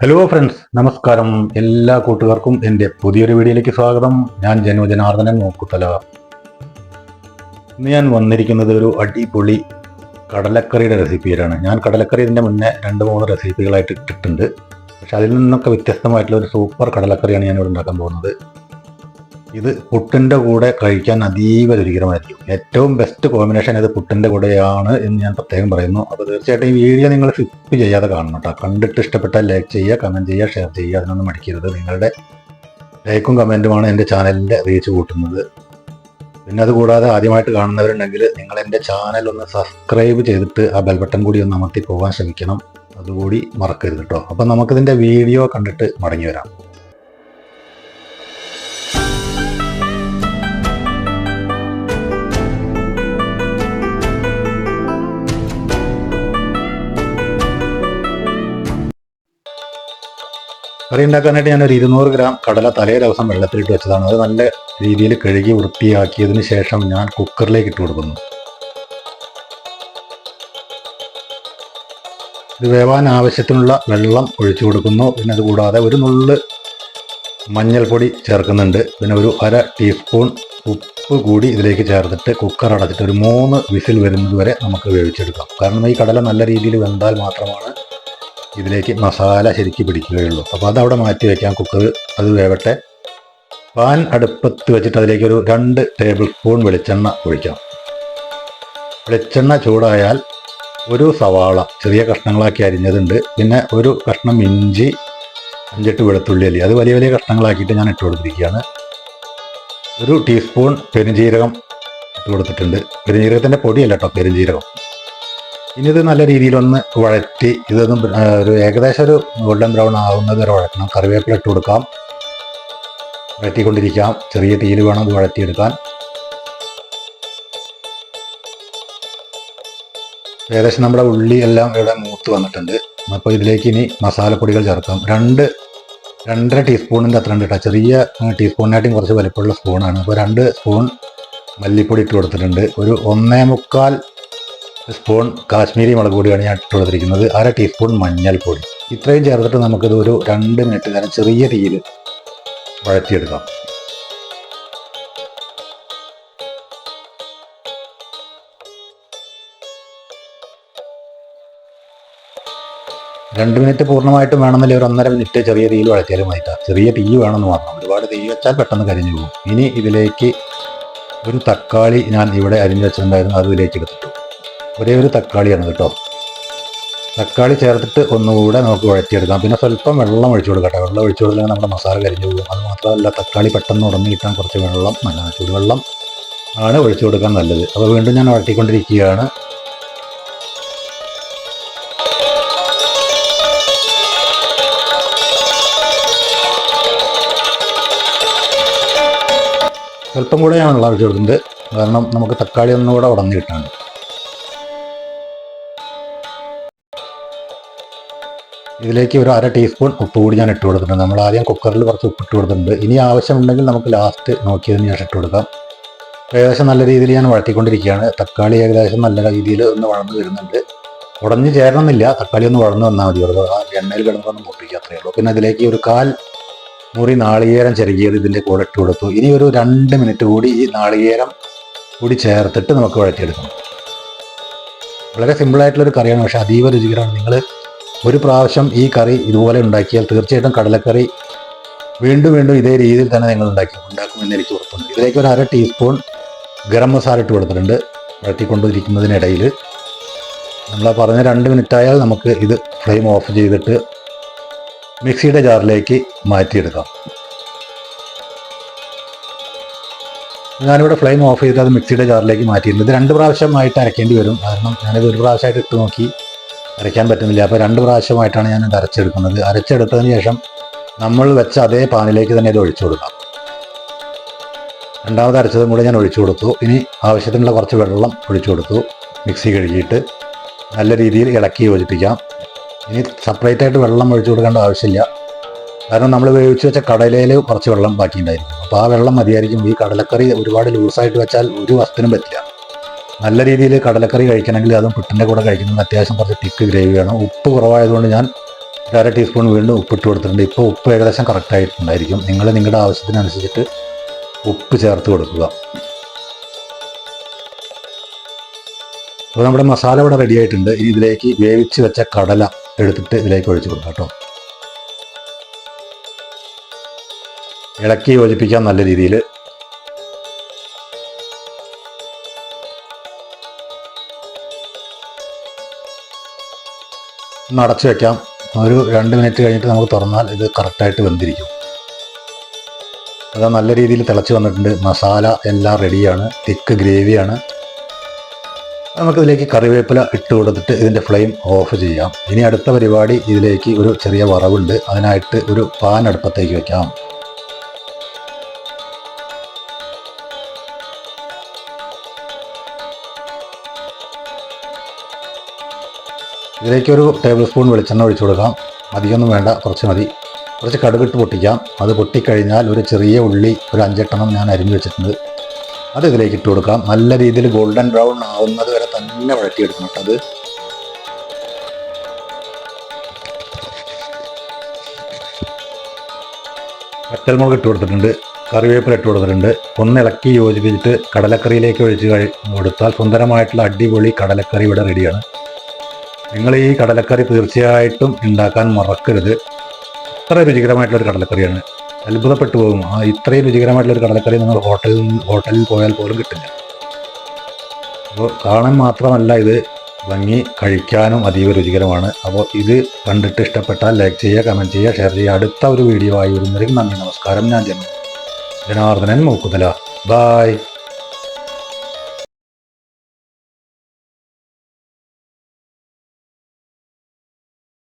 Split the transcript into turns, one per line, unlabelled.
Hello friends, നമസ്കാരം. എല്ലാ കൂട്ടുകാർക്കും എൻ്റെ പുതിയൊരു വീഡിയോയിലേക്ക് സ്വാഗതം. ഞാൻ ജനുജനാർദ്ദനൻ നോക്കുതല. ഇന്ന് ഞാൻ വന്നിരിക്കുന്നത് ഒരു അടിപൊളി കടലക്കറിയുടെ റെസിപ്പിയിലാണ്. ഞാൻ കടലക്കറി ഇതിൻ്റെ മുന്നേ 2-3 റെസിപ്പികളായിട്ട് ഇട്ടിട്ടുണ്ട്. പക്ഷെ അതിൽ നിന്നൊക്കെ വ്യത്യസ്തമായിട്ടുള്ള ഒരു സൂപ്പർ കടലക്കറിയാണ് ഞാനിവിടെ ഉണ്ടാക്കാൻ പോകുന്നത്. ഇത് പുട്ടിൻ്റെ കൂടെ കഴിക്കാൻ അതീവ രുചികരമായിരിക്കും. ഏറ്റവും ബെസ്റ്റ് കോമ്പിനേഷൻ ഇത് പുട്ടിൻ്റെ കൂടെയാണ് എന്ന് ഞാൻ പ്രത്യേകം പറയുന്നു. അപ്പോൾ തീർച്ചയായിട്ടും ഈ വീഡിയോ നിങ്ങൾ സ്കിപ്പ് ചെയ്യാതെ കാണണം കേട്ടോ. കണ്ടിട്ട് ഇഷ്ടപ്പെട്ടാൽ ലൈക്ക് ചെയ്യുക, കമൻറ്റ് ചെയ്യുക, ഷെയർ ചെയ്യുക. അതിനൊന്നും മടിക്കരുത്. നിങ്ങളുടെ ലൈക്കും കമൻറ്റുമാണ് എൻ്റെ ചാനലിൻ്റെ റീച്ച് കൂട്ടുന്നത്. പിന്നെ അതുകൂടാതെ ആദ്യമായിട്ട് കാണുന്നവരുണ്ടെങ്കിൽ നിങ്ങൾ എൻ്റെ ചാനൽ ഒന്ന് സബ്സ്ക്രൈബ് ചെയ്തിട്ട് ആ ബെൽ ബട്ടൺ കൂടി ഒന്ന് അമർത്തി പോകാൻ ശ്രമിക്കണം. അതുകൂടി മറക്കരുത് കേട്ടോ. അപ്പം നമുക്കിതിൻ്റെ വീഡിയോ കണ്ടിട്ട് മടങ്ങി വരാം. കറി ഉണ്ടാക്കാനായിട്ട് ഞാനൊരു 200 ഗ്രാം കടല തലേ ദിവസം വെള്ളത്തിലിട്ട് വെച്ചതാണ്. അത് നല്ല രീതിയിൽ കഴുകി വൃത്തിയാക്കിയതിന് ശേഷം ഞാൻ കുക്കറിലേക്ക് ഇട്ട് കൊടുക്കുന്നു. ഇത് വേവാൻ ആവശ്യത്തിനുള്ള വെള്ളം ഒഴിച്ചു കൊടുക്കുന്നു. പിന്നെ അതുകൂടാതെ ഒരു നുള്ള് മഞ്ഞൾപ്പൊടി ചേർക്കുന്നുണ്ട്. പിന്നെ ഒരു 1/2 ടീസ്പൂൺ ഉപ്പ് കൂടി ഇതിലേക്ക് ചേർത്തിട്ട് കുക്കർ അടച്ചിട്ട് ഒരു 3 വിസിൽ വരുന്നത് വരെ നമുക്ക് വേവിച്ചെടുക്കാം. കാരണം ഈ കടല നല്ല രീതിയിൽ വെന്താൽ മാത്രമാണ് ഇതിലേക്ക് മസാല ശരിക്ക് പിടിക്കുകയുള്ളൂ. അപ്പോൾ അതവിടെ മാറ്റി വയ്ക്കാം. കുക്കർ അത് വേവട്ടെ. പാൻ അടുപ്പത്ത് വെച്ചിട്ട് അതിലേക്ക് ഒരു 2 ടേബിൾ സ്പൂൺ വെളിച്ചെണ്ണ ഒഴിക്കാം. വെളിച്ചെണ്ണ ചൂടായാൽ ഒരു സവാള ചെറിയ കഷ്ണങ്ങളാക്കി അരിഞ്ഞതുണ്ട്. പിന്നെ ഒരു കഷ്ണം ഇഞ്ചി, 5-8 വെളുത്തുള്ളി അല്ലി, അത് വലിയ വലിയ കഷ്ണങ്ങളാക്കിയിട്ട് ഞാൻ ഇട്ട് കൊടുത്തിരിക്കുകയാണ്. ഒരു ടീസ്പൂൺ പെരുംജീരകം ഇട്ട് കൊടുത്തിട്ടുണ്ട്. പെരുംജീരകത്തിൻ്റെ പൊടിയല്ല കേട്ടോ, പെരുംജീരകം. ഇനി ഇത് നല്ല രീതിയിലൊന്ന് വഴറ്റി ഇതൊന്നും ഒരു ഏകദേശം ഒരു ഗോൾഡൻ ബ്രൗൺ ആവുന്നത് വരെ വഴറ്റണം. കറിവേപ്പില ഇട്ട് കൊടുക്കാം. വഴറ്റിക്കൊണ്ടിരിക്കാം. ചെറിയ തീയിൽ വേണം ഇത് വഴറ്റിയെടുക്കാൻ. ഏകദേശം നമ്മുടെ ഉള്ളി എല്ലാം ഇവിടെ മൂത്ത് വന്നിട്ടുണ്ട്. അപ്പോൾ ഇതിലേക്ക് ഇനി മസാലപ്പൊടികൾ ചേർക്കാം. 2-2.5 ടീസ്പൂണിൻ്റെ അത്ര ഉണ്ട് കേട്ടോ. ചെറിയ ടീസ്പൂണിനായിട്ടും കുറച്ച് വലിപ്പമുള്ള സ്പൂണാണ്. അപ്പോൾ 2 സ്പൂൺ മല്ലിപ്പൊടി ഇട്ട് കൊടുത്തിട്ടുണ്ട്. ഒരു 1.25 സ്പൂൺ കാശ്മീരി മുളക് പൊടിയാണ് ഞാൻ ഇട്ട് കൊടുത്തിരിക്കുന്നത്. 1/2 ടീസ്പൂൺ മഞ്ഞൾപ്പൊടി. ഇത്രയും ചേർത്തിട്ട് നമുക്കിത് ഒരു 2 മിനിറ്റ് നേരം ചെറിയ തീയിൽ വഴറ്റിയെടുക്കാം. രണ്ട് മിനിറ്റ് പൂർണ്ണമായിട്ടും വേണമെന്നില്ല, ഒരു 1.5 മിനിറ്റ് ചെറിയ തീയിൽ വഴറ്റിയാലും മതിട്ടാ. ചെറിയ തീ വേണമെന്ന് മാത്രം. ഒരുപാട് തീ വെച്ചാൽ പെട്ടെന്ന് കരിഞ്ഞു പോകും. ഇനി ഇതിലേക്ക് ഒരു തക്കാളി ഞാൻ ഇവിടെ അരിഞ്ഞു വെച്ചിട്ടുണ്ടായിരുന്നു, അത് ഇതിലേക്ക് എടുത്തിട്ടു. ഒരേ ഒരു തക്കാളിയാണ് കേട്ടോ. തക്കാളി ചേർത്തിട്ട് ഒന്നുകൂടെ നമുക്ക് വഴറ്റിയെടുക്കാം. പിന്നെ സ്വല്പം വെള്ളം ഒഴിച്ചു കൊടുക്കട്ടെ. വെള്ളം ഒഴിച്ചു കൊടുത്തില്ലെങ്കിൽ നമ്മുടെ മസാല കരിഞ്ഞു പോകും. അത് മാത്രമല്ല, തക്കാളി പെട്ടെന്ന് ഉടഞ്ഞു കിട്ടാൻ കുറച്ച് വെള്ളം നല്ലതാണ്. ചൂടുവെള്ളം ആണ് ഒഴിച്ചു കൊടുക്കാൻ നല്ലത്. അപ്പോൾ വീണ്ടും ഞാൻ വഴറ്റിക്കൊണ്ടിരിക്കുകയാണ്. സ്വല്പം കൂടെ ഞാൻ വെള്ളം ഒഴിച്ചു കൊടുക്കുന്നത്, കാരണം നമുക്ക് തക്കാളി ഒന്നുകൂടെ ഉടഞ്ഞു കിട്ടാണ്. ഇതിലേക്ക് ഒരു 1/2 ടീസ്പൂൺ ഉപ്പ് കൂടി ഞാൻ ഇട്ട് കൊടുത്തിട്ടുണ്ട്. നമ്മൾ ആദ്യം കുക്കറിൽ കുറച്ച് ഉപ്പ് ഇട്ട് കൊടുത്തിട്ടുണ്ട്. ഇനി ആവശ്യമുണ്ടെങ്കിൽ നമുക്ക് ലാസ്റ്റ് നോക്കിയതിന് ശേഷം ഇട്ട് കൊടുക്കാം. ഏകദേശം നല്ല രീതിയിൽ ഞാൻ വഴറ്റിക്കൊണ്ടിരിക്കുകയാണ്. തക്കാളി ഏകദേശം നല്ല രീതിയിൽ ഒന്ന് വഴന്ന് വരുന്നുണ്ട്. ഉടഞ്ഞ് ചേരണമെന്നില്ല, തക്കാളി ഒന്ന് വഴന്ന് വന്നാൽ മതി. ആ എണ്ണയിൽ കിടന്നൊന്ന് മുട്ടിക്കുക, അത്രയേ ഉള്ളൂ. പിന്നെ അതിലേക്ക് ഒരു 1/4 മുറി നാളികേരം ചിരകിയത് ഇതിൻ്റെ കൂടെ ഇട്ട് കൊടുത്തു. ഇനി ഒരു 2 മിനിറ്റ് കൂടി ഈ നാളികേരം കൂടി ചേർത്തിട്ട് നമുക്ക് വഴറ്റിയെടുക്കണം. വളരെ സിമ്പിളായിട്ടുള്ളൊരു കറിയാണ്, പക്ഷേ അതീവ രുചികരമാണ്. നിങ്ങൾ ഒരു പ്രാവശ്യം ഈ കറി ഇതുപോലെ ഉണ്ടാക്കിയാൽ തീർച്ചയായിട്ടും കടലക്കറി വീണ്ടും വീണ്ടും ഇതേ രീതിയിൽ തന്നെ നിങ്ങൾ ഉണ്ടാക്കുമെന്ന് എനിക്ക് ഉറപ്പുണ്ട്. ഇതിലേക്ക് ഒരു 1/2 ടീസ്പൂൺ ഗരം മസാല ഇട്ട് കൊടുത്തിട്ടുണ്ട്. വഴറ്റിക്കൊണ്ടിരിക്കുന്നതിനിടയിൽ നമ്മൾ പറഞ്ഞ 2 മിനിറ്റായാൽ നമുക്ക് ഇത് ഫ്ലെയിം ഓഫ് ചെയ്തിട്ട് മിക്സിയുടെ ജാറിലേക്ക് മാറ്റിയെടുക്കാം. ഞാനിവിടെ ഫ്ലെയിം ഓഫ് ചെയ്ത് അത് മിക്സിയുടെ ജാറിലേക്ക് മാറ്റിയിട്ടുണ്ട്. ഇത് 2 പ്രാവശ്യമായിട്ട് അരയ്ക്കേണ്ടി വരും. കാരണം ഞാനിത് ഒരു പ്രാവശ്യമായിട്ട് ഇട്ട് നോക്കി, അരയ്ക്കാൻ പറ്റുന്നില്ല. അപ്പോൾ 2 പ്രാവശ്യമായിട്ടാണ് ഞാനിത് അരച്ചെടുക്കുന്നത്. അരച്ചെടുത്തതിന് ശേഷം നമ്മൾ വെച്ച അതേ പാനിലേക്ക് തന്നെ ഇത് ഒഴിച്ചു കൊടുക്കാം. രണ്ടാമത് അരച്ചതും കൂടെ ഞാൻ ഒഴിച്ചു കൊടുത്തു. ഇനി ആവശ്യത്തിനുള്ള കുറച്ച് വെള്ളം ഒഴിച്ചു കൊടുത്തു. മിക്സി കഴുകിയിട്ട് നല്ല രീതിയിൽ ഇളക്കി യോജിപ്പിക്കാം. ഇനി സെപ്പറേറ്റായിട്ട് വെള്ളം ഒഴിച്ചു കൊടുക്കേണ്ട ആവശ്യമില്ല. കാരണം നമ്മൾ വേവിച്ച് വെച്ച കടലയിൽ കുറച്ച് വെള്ളം ബാക്കിയുണ്ടായിരിക്കും. അപ്പോൾ ആ വെള്ളം മതിയായിരിക്കും. ഈ കടലക്കറി ഒരുപാട് ലൂസായിട്ട് വെച്ചാൽ ഒരു വസ്തുവിനും പറ്റില്ല. നല്ല രീതിയിൽ കടലക്കറി കഴിക്കണമെങ്കിൽ അതും പുട്ടിൻ്റെ കൂടെ കഴിക്കുന്നത് അത്യാവശ്യം കുറച്ച് തിക്ക് ഗ്രേവി വേണം. ഉപ്പ് കുറവായതുകൊണ്ട് ഞാൻ ഒരു അര ടീസ്പൂൺ വീണ്ടും ഉപ്പിട്ട് കൊടുത്തിട്ടുണ്ട്. ഇപ്പോൾ ഉപ്പ് ഏകദേശം കറക്റ്റായിട്ടുണ്ടായിരിക്കും. നിങ്ങൾ നിങ്ങളുടെ ആവശ്യത്തിനനുസരിച്ചിട്ട് ഉപ്പ് ചേർത്ത് കൊടുക്കുക. അപ്പോൾ നമ്മുടെ മസാല ഇവിടെ റെഡി ആയിട്ടുണ്ട്. ഇനി ഇതിലേക്ക് വേവിച്ച് വെച്ച കടല എടുത്തിട്ട് ഇതിലേക്ക് ഒഴിച്ച് കൊടുക്കാം കേട്ടോ. ഇളക്കി യോജിപ്പിക്കാം നല്ല രീതിയിൽ. ഒന്ന് അടച്ചു വെക്കാം. ഒരു 2 മിനിറ്റ് കഴിഞ്ഞിട്ട് നമുക്ക് തുറന്നാൽ ഇത് കറക്റ്റായിട്ട് വെന്തിരിക്കും. അത് നല്ല രീതിയിൽ തിളച്ച് വന്നിട്ടുണ്ട്. മസാല എല്ലാം റെഡിയാണ്. തിക്ക് ഗ്രേവിയാണ്. നമുക്കിതിലേക്ക് കറിവേപ്പില ഇട്ട് കൊടുത്തിട്ട് ഇതിൻ്റെ ഫ്ലെയിം ഓഫ് ചെയ്യാം. ഇനി അടുത്ത പരിപാടി, ഇതിലേക്ക് ഒരു ചെറിയ വറവുണ്ട്. അതിനായിട്ട് ഒരു പാൻ അടുപ്പത്തേക്ക് വെക്കാം. ഇതിലേക്ക് ഒരു ടേബിൾ സ്പൂൺ വെളിച്ചെണ്ണ ഒഴിച്ചു കൊടുക്കാം. അധികമൊന്നും വേണ്ട, കുറച്ച് മതി. കുറച്ച് കടുകിട്ട് പൊട്ടിക്കാം. അത് പൊട്ടിക്കഴിഞ്ഞാൽ ഒരു ചെറിയ ഉള്ളി ഒരു 5-8 ഞാൻ അരിഞ്ഞു വെച്ചിട്ടുണ്ട്. അത് ഇതിലേക്ക് ഇട്ട് കൊടുക്കാം. നല്ല രീതിയിൽ ഗോൾഡൻ ബ്രൗൺ ആവുന്നത് വരെ തന്നെ വഴറ്റിയെടുക്കണം കേട്ടോ. അത് വറ്റൽമുളക് ഇട്ട് കൊടുത്തിട്ടുണ്ട്. കറിവേപ്പില ഇട്ട് കൊടുത്തിട്ടുണ്ട്. ഒന്ന് ഇളക്കി യോജിപ്പിച്ചിട്ട് കടലക്കറിയിലേക്ക് ഒഴിച്ച് കൊടുത്താൽ സുന്ദരമായിട്ടുള്ള അടിപൊളി കടലക്കറി ഇവിടെ റെഡിയാണ്. നിങ്ങൾ ഈ കടലക്കറി തീർച്ചയായിട്ടും ഉണ്ടാക്കാൻ മറക്കരുത്. അത്ര രുചികരമായിട്ടുള്ളൊരു കടലക്കറിയാണ്. അത്ഭുതപ്പെട്ടു പോകും. ഇത്രയും രുചികരമായിട്ടുള്ളൊരു കടലക്കറി നിങ്ങൾ ഹോട്ടലിൽ പോയാൽ പോലും കിട്ടില്ല. അപ്പോൾ കാണാൻ മാത്രമല്ല, ഇത് ഭംഗി കഴിക്കാനും അതീവ രുചികരമാണ്. അപ്പോൾ ഇത് കണ്ടിട്ട് ഇഷ്ടപ്പെട്ടാൽ ലൈക്ക് ചെയ്യുക, കമൻറ്റ് ചെയ്യുക, ഷെയർ ചെയ്യുക. അടുത്ത ഒരു വീഡിയോ ആയി വരുന്നതിന് നന്ദി, നമസ്കാരം. ഞാൻ ജനാർദ്ദനൻ മൂക്കുതല. ബായ്.